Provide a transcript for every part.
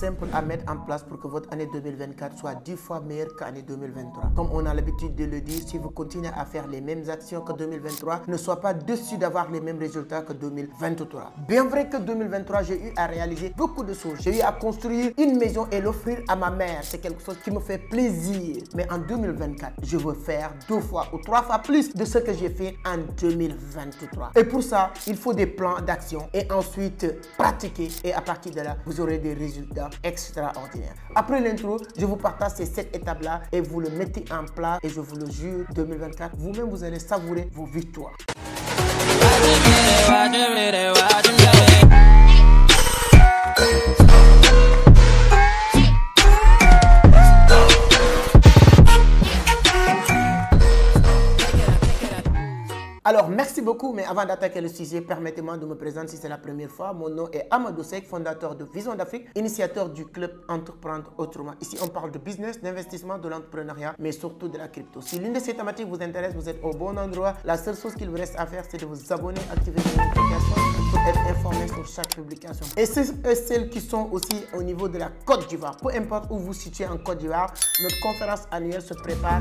simples à mettre en place pour que votre année 2024 soit 10 fois meilleure qu'année 2023. Comme on a l'habitude de le dire, si vous continuez à faire les mêmes actions que 2023, ne sois pas déçu d'avoir les mêmes résultats que 2023. Bien vrai que 2023, j'ai eu à réaliser beaucoup de choses. J'ai eu à construire une maison et l'offrir à ma mère. C'est quelque chose qui me fait plaisir. Mais en 2024, je veux faire 2 fois ou 3 fois plus de ce que j'ai fait en 2023. Et pour ça, il faut des plans d'action et ensuite pratiquer. Et à partir de là, vous aurez des résultats extraordinaires. Après l'intro, je vous partage ces 7 étapes-là et vous le mettez en place. Et je vous le jure, 2024, vous-même, vous allez savourer vos victoires. Alors, merci beaucoup, mais avant d'attaquer le sujet, permettez-moi de me présenter si c'est la première fois. Mon nom est Amadou Seck, fondateur de Vision d'Afrique, initiateur du club Entreprendre Autrement. Ici, on parle de business, d'investissement, de l'entrepreneuriat, mais surtout de la crypto. Si l'une de ces thématiques vous intéresse, vous êtes au bon endroit. La seule chose qu'il vous reste à faire, c'est de vous abonner, activer les notifications pour être informé sur chaque publication. Et celles qui sont aussi au niveau de la Côte d'Ivoire. Peu importe où vous vous situez en Côte d'Ivoire, notre conférence annuelle se prépare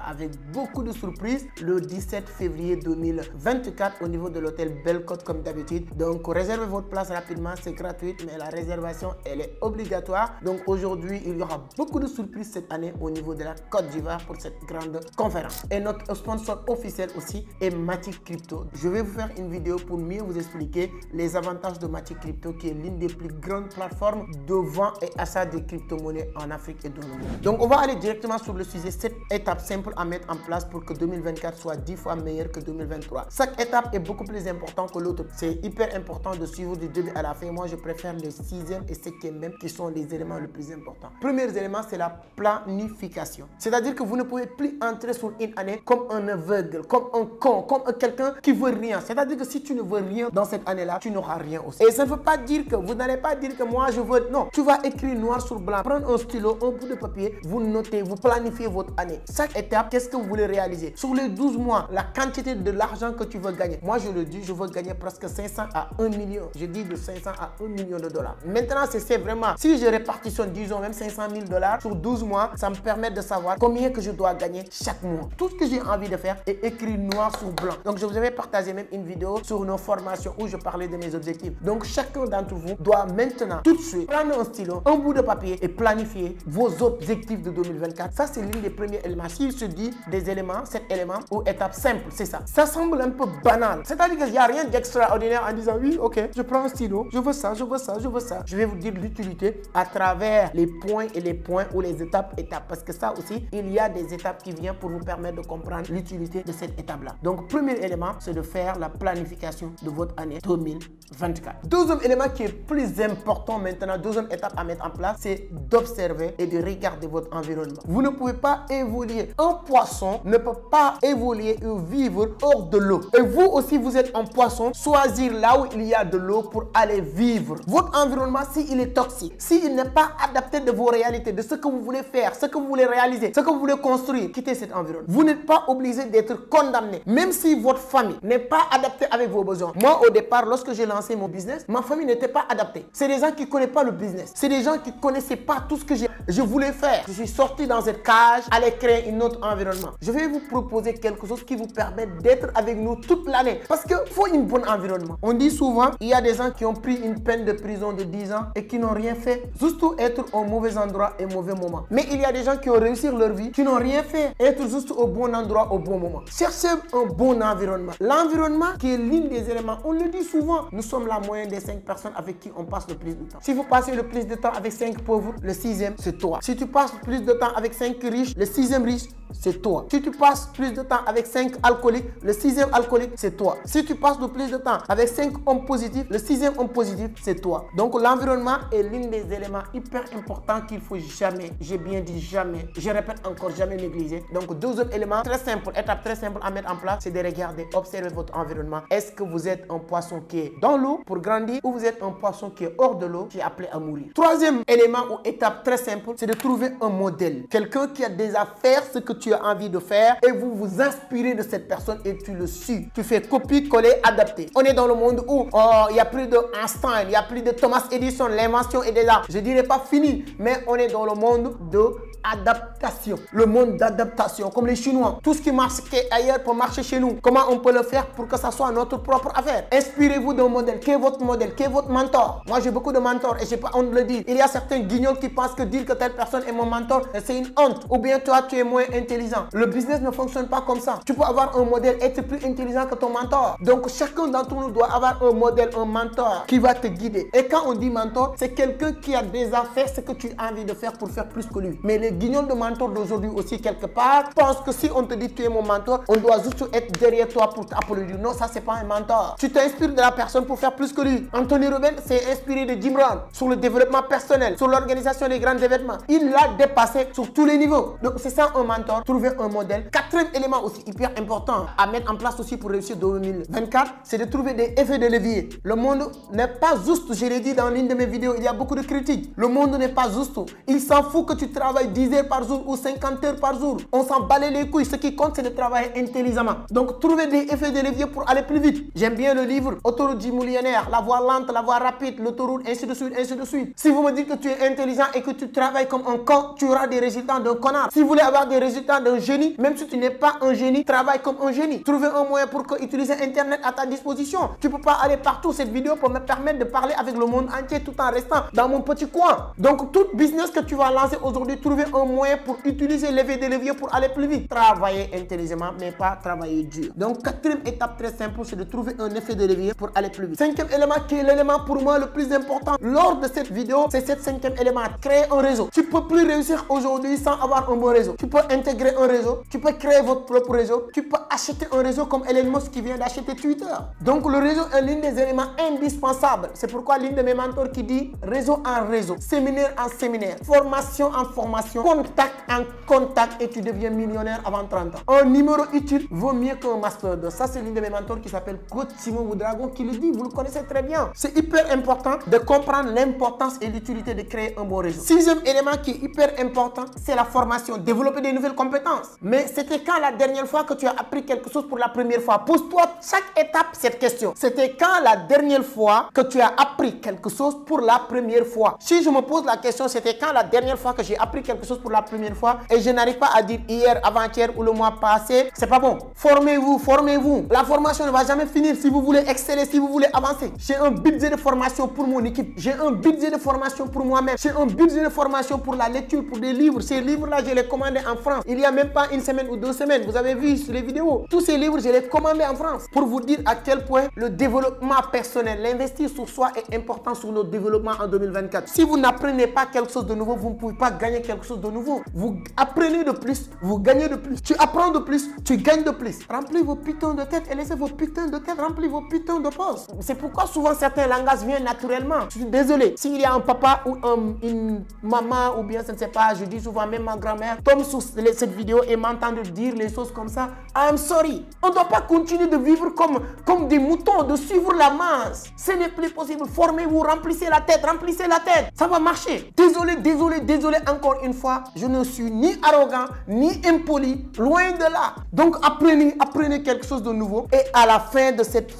avec beaucoup de surprises le 17 février 2024 au niveau de l'hôtel Belle Côte comme d'habitude. Donc réservez votre place rapidement, c'est gratuit, mais la réservation elle est obligatoire. Donc aujourd'hui il y aura beaucoup de surprises cette année au niveau de la Côte d'Ivoire pour cette grande conférence. Et notre sponsor officiel aussi est Matic Crypto. Je vais vous faire une vidéo pour mieux vous expliquer les avantages de Matic Crypto, qui est l'une des plus grandes plateformes de vente et achat de crypto-monnaies en Afrique et dans le monde. Donc on va aller directement sur le sujet, 7 étapes simples à mettre en place pour que 2024 soit 10 fois meilleur que 2023. Chaque étape est beaucoup plus importante que l'autre. C'est hyper important de suivre du début à la fin. Moi, je préfère les 6e et 7e même qui sont les éléments les plus importants. Premier élément, c'est la planification. C'est-à-dire que vous ne pouvez plus entrer sur une année comme un aveugle, comme un con, comme quelqu'un qui veut rien. C'est-à-dire que si tu ne veux rien dans cette année-là, tu n'auras rien aussi. Et ça ne veut pas dire que vous n'allez pas dire que moi je veux. Non, tu vas écrire noir sur blanc, prendre un stylo, un bout de papier, vous notez, vous planifiez votre année. Chaque étape, qu'est-ce que vous voulez réaliser? Sur les 12 mois, la quantité de l'argent que tu veux gagner. Moi, je le dis, je veux gagner presque 500 à 1 million. Je dis de 500 à 1 million de dollars. Maintenant, c'est vraiment, si je répartitionne, disons même 500 000 dollars sur 12 mois, ça me permet de savoir combien que je dois gagner chaque mois. Tout ce que j'ai envie de faire est écrit noir sur blanc. Donc, je vous avais partagé même une vidéo sur nos formations où je parlais de mes objectifs. Donc, chacun d'entre vous doit maintenant, tout de suite, prendre un stylo, un bout de papier et planifier vos objectifs de 2024. Ça, c'est l'un des premiers éléments. S'il se dit des éléments, 7 éléments ou étapes simples, c'est ça. Ça semble un peu banal. C'est-à-dire qu'il n'y a rien d'extraordinaire en disant oui, ok, je prends un stylo, je veux ça, je veux ça, je veux ça. Je vais vous dire l'utilité à travers les points et les points ou les étapes. Parce que ça aussi, il y a des étapes qui viennent pour vous permettre de comprendre l'utilité de cette étape-là. Donc, premier élément, c'est de faire la planification de votre année 2024. Deuxième élément qui est plus important maintenant, deuxième étape à mettre en place, c'est d'observer et de regarder votre environnement. Vous ne pouvez pas évoluer. Un poisson ne peut pas évoluer ou vivre hors de l'eau. Et vous aussi, vous êtes un poisson, choisir là où il y a de l'eau pour aller vivre. Votre environnement, s'il est toxique, s'il n'est pas adapté de vos réalités, de ce que vous voulez faire, ce que vous voulez réaliser, ce que vous voulez construire, quittez cet environnement. Vous n'êtes pas obligé d'être condamné, même si votre famille n'est pas adaptée avec vos besoins. Moi, au départ, lorsque j'ai lancé mon business, ma famille n'était pas adaptée. C'est des gens qui ne connaissent pas le business. C'est des gens qui ne connaissaient pas tout ce que je voulais faire. Je suis sorti dans cette cage, aller créer un autre environnement. Je vais vous proposer quelque chose qui vous permet d'être avec nous toute l'année. Parce qu'il faut un bon environnement. On dit souvent, il y a des gens qui ont pris une peine de prison de 10 ans et qui n'ont rien fait. Juste être au mauvais endroit et mauvais moment. Mais il y a des gens qui ont réussi leur vie, qui n'ont rien fait. Être juste au bon endroit au bon moment. Cherchez un bon environnement. L'environnement qui est l'un des éléments, on le dit souvent, nous sommes la moyenne des 5 personnes avec qui on passe le plus de temps. Si vous passez le plus de temps avec 5 pauvres, le 6e, c'est toi. Si tu passes plus de temps avec 5 riches, le 6e riche, c'est toi. Si tu passes plus de temps avec 5 alcooliques, le 6e alcoolique, c'est toi. Si tu passes le plus de temps avec 5 hommes positifs, le 6e homme positif, c'est toi. Donc l'environnement est l'un des éléments hyper importants qu'il faut jamais, j'ai bien dit jamais, je répète encore jamais négliger. Donc deuxième élément très simple, étape très simple à mettre en place, c'est de regarder, observer votre environnement. Est-ce que vous êtes un poisson qui est dans l'eau pour grandir ou vous êtes un poisson qui est hors de l'eau qui est appelé à mourir? Troisième élément ou étape très simple, c'est de trouver un modèle. Quelqu'un qui a déjà fait ce que tu as envie de faire et vous vous inspirez de cette personne et tu le suis. Tu fais copier, coller, adapter. On est dans le monde où il y a plus de Einstein, il y a plus de Thomas Edison, l'invention est déjà, je dirais pas fini, mais on est dans le monde de adaptation. Le monde d'adaptation, comme les Chinois. Tout ce qui marche ailleurs peut marcher chez nous. Comment on peut le faire pour que ça soit notre propre affaire? Inspirez-vous d'un modèle. Quel est votre modèle? Quel est votre mentor? Moi, j'ai beaucoup de mentors et j'ai pas honte de le dire. Il y a certains guignols qui pensent que dire que telle personne est mon mentor, c'est une honte. Ou bien toi, tu es moins intelligent. Le business ne fonctionne pas comme ça. Tu peux avoir un modèle, être plus intelligent que ton mentor. Donc, chacun d'entre nous doit avoir un modèle, un mentor qui va te guider. Et quand on dit mentor, c'est quelqu'un qui a déjà fait ce que tu as envie de faire pour faire plus que lui. Mais les guignols de mentor d'aujourd'hui aussi, quelque part, pensent que si on te dit tu es mon mentor, on doit juste être derrière toi pour t'applaudir. Non, ça, c'est pas un mentor. Tu t'inspires de la personne pour faire plus que lui. Anthony Robbins s'est inspiré de Jim Rohn sur le développement personnel, sur l'organisation des grands événements. Il l'a dépassé sur tous les niveaux. Donc, c'est ça un mentor. Trouver un modèle. Quatrième élément aussi hyper important à mettre en place aussi pour réussir 2024, c'est de trouver des effets de levier. Le monde n'est pas juste, je l'ai dit dans l'une de mes vidéos, il y a beaucoup de critiques. Le monde n'est pas juste. Il s'en fout que tu travailles 10 heures par jour ou 50 heures par jour. On s'en balait les couilles. Ce qui compte, c'est de travailler intelligemment. Donc, trouver des effets de levier pour aller plus vite. J'aime bien le livre Autoroute du millionnaire, la voie lente, la voie rapide, l'autoroute, ainsi de suite, ainsi de suite. Si vous me dites que tu es intelligent et que tu travailles comme un con, tu auras des résultats d'un connard. Si vous voulez avoir des résultats d'un génie, même si tu n'es pas un génie, travaille comme un génie. Trouvez un moyen pour utiliser Internet à ta disposition. Tu ne peux pas aller partout. Cette vidéo peut me permettre de parler avec le monde entier tout en restant dans mon petit coin. Donc, tout business que tu vas lancer aujourd'hui, trouver un moyen pour utiliser l'effet de levier pour aller plus vite. Travailler intelligemment, mais pas travailler dur. Donc, quatrième étape très simple, c'est de trouver un effet de levier pour aller plus vite. Cinquième élément qui est l'élément pour moi le plus important lors de cette vidéo, c'est cette cinquième élément, créer un réseau. Tu ne peux plus réussir aujourd'hui sans avoir un bon réseau. Tu peux intégrer un réseau, tu peux créer votre propre réseau, tu peux acheter un réseau comme Elon Musk qui vient d'acheter Twitter. Donc, le réseau est l'un des éléments indispensables. C'est pourquoi l'une de mes mentors qui dit réseau en réseau, séminaire en séminaire, formation en formation, contact en contact et tu deviens millionnaire avant 30 ans. Un numéro utile vaut mieux qu'un master 2. Ça, c'est l'une de mes mentors qui s'appelle Coach Simon Boudragon qui le dit. Vous le connaissez très bien. C'est hyper important de comprendre l'importance et l'utilité de créer un bon réseau. Sixième élément qui est hyper important, c'est la formation. Développer des nouvelles compétences. Mais c'était quand la dernière fois que tu as appris quelque chose pour la première fois? Pose-toi chaque étape cette question. C'était quand la dernière fois que tu as appris quelque chose pour la première fois? Si je me pose la question, c'était quand la dernière fois que j'ai appris quelque chose pour la première fois et je n'arrive pas à dire hier, avant-hier ou le mois passé, c'est pas bon. Formez-vous, formez-vous. La formation ne va jamais finir si vous voulez exceller, si vous voulez avancer. J'ai un budget de formation pour mon équipe. J'ai un budget de formation pour moi-même. J'ai un budget de formation pour la lecture, pour des livres. Ces livres-là, je les commandés en France. Il y a même pas une semaine ou 2 semaines. Vous avez vu sur les vidéos. Tous ces livres, je les commandés en France. Pour vous dire à quel point le développement personnel, l'investir sur soi est important sur notre développement en 2024. Si vous n'apprenez pas quelque chose de nouveau, vous ne pouvez pas gagner quelque chose de nouveau. Vous apprenez de plus, vous gagnez de plus. Tu apprends de plus, tu gagnes de plus. Remplis vos putains de tête et laissez vos putains de tête remplir vos putains de postes. C'est pourquoi souvent certains langages viennent naturellement. Je suis désolé. S'il y a un papa ou une maman ou bien je ne sais pas, je dis souvent même ma grand-mère tombe sur cette vidéo et m'entend dire les choses comme ça. I'm sorry. On ne doit pas continuer de vivre comme des moutons, de suivre la masse. Ce n'est plus possible. Formez-vous, remplissez la tête, remplissez la tête. Ça va marcher. Désolé, désolé, désolé encore une fois. Je ne suis ni arrogant, ni impoli. Loin de là. Donc apprenez quelque chose de nouveau. Et à la fin de cette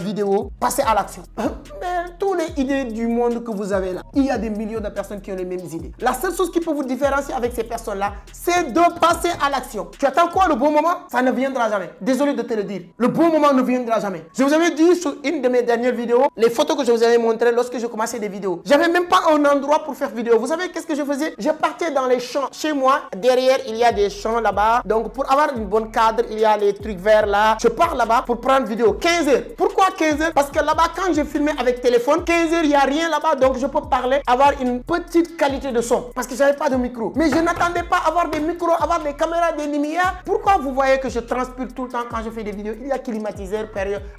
vidéo, passez à l'action. Mais toutes les idées du monde que vous avez là, il y a des millions de personnes qui ont les mêmes idées. La seule chose qui peut vous différencier avec ces personnes-là, c'est de passer à l'action. Tu attends quoi, le bon moment? Ça ne viendra jamais. Désolé de te le dire. Le bon moment ne viendra jamais. Je vous avais dit sur une de mes dernières vidéos, les photos que je vous avais montrées lorsque je commençais des vidéos. J'avais même pas un endroit pour faire vidéo. Vous savez qu'est-ce que je faisais? Je partais dans les champs. Chez moi, derrière, il y a des champs là-bas. Donc, pour avoir une bonne cadre, il y a les trucs verts là. Je pars là-bas pour prendre vidéo. 15 heures. Pourquoi 15 heures? Parce que là-bas, quand je filmais avec téléphone, 15 heures, il n'y a rien là-bas. Donc, je peux parler, avoir une petite qualité de son. Parce que je n'avais pas de micro. Mais je n'attendais pas avoir des micros, avoir des caméras, des lumières. Pourquoi vous voyez que je transpire tout le temps quand je fais des vidéos? Il y a climatiseur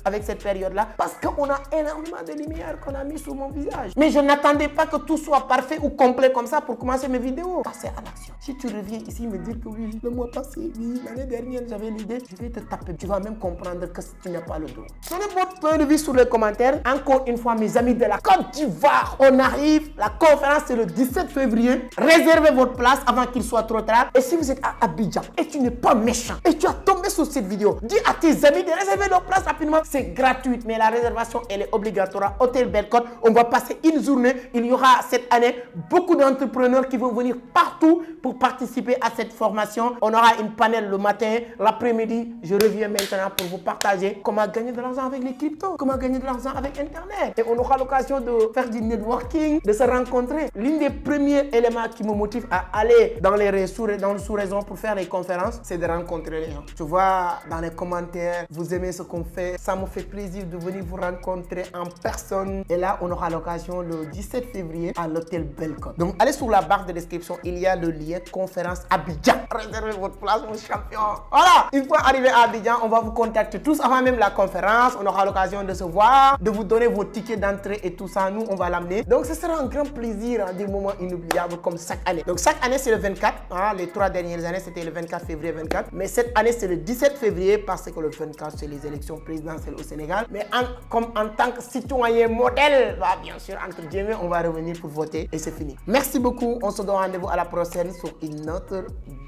avec cette période-là. Parce qu'on a énormément de lumière qu'on a mis sur mon visage. Mais je n'attendais pas que tout soit parfait ou complet comme ça pour commencer mes vidéos. passer à l'action. Si tu reviens ici me dire que oui, le mois passé, oui, l'année dernière, j'avais l'idée, je vais te taper. Tu vas même comprendre que tu n'as pas le droit. Donnez votre point de vue sur les commentaires. Encore une fois, mes amis de la Côte d'Ivoire, on arrive. La conférence, c'est le 17 février. Réservez votre place avant qu'il soit trop tard. Et si vous êtes à Abidjan et tu n'es pas méchant et tu as tombé sur cette vidéo, dis à tes amis de réserver leur place rapidement. C'est gratuit, mais la réservation, elle est obligatoire. Hôtel Bellecote, on va passer une journée. Il y aura cette année beaucoup d'entrepreneurs qui vont venir partout pour participer à cette formation. On aura une panel le matin, l'après-midi. Je reviens maintenant pour vous partager comment gagner de l'argent avec les cryptos, comment gagner de l'argent avec Internet. Et on aura l'occasion de faire du networking, de se rencontrer. L'un des premiers éléments qui me motive à aller dans le sous-région pour faire les conférences, c'est de rencontrer les gens. Tu vois dans les commentaires, vous aimez ce qu'on fait, ça me fait plaisir de venir vous rencontrer en personne. Et là, on aura l'occasion le 17 février à l'hôtel Bellecote. Donc, allez sur la barre de description, il y a le lien conférence Abidjan. Réservez votre place, mon champion. Voilà, une fois arrivé à Abidjan, on va vous contacter tous avant même la conférence. On aura l'occasion de se voir, de vous donner vos tickets d'entrée et tout ça. Nous, on va l'amener. Donc, ce sera un grand plaisir, des moments inoubliables comme chaque année. Donc, chaque année, c'est le 24. Hein, les 3 dernières années, c'était le 24 février 24. Mais cette année, c'est le 17 février parce que le 24, c'est les élections présidentielles au Sénégal. Mais comme en tant que citoyen modèle, bah, bien sûr, entre guillemets, on va revenir pour voter et c'est fini. Merci beaucoup. On se donne rendez-vous à la prochaine sur une autre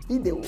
vidéo.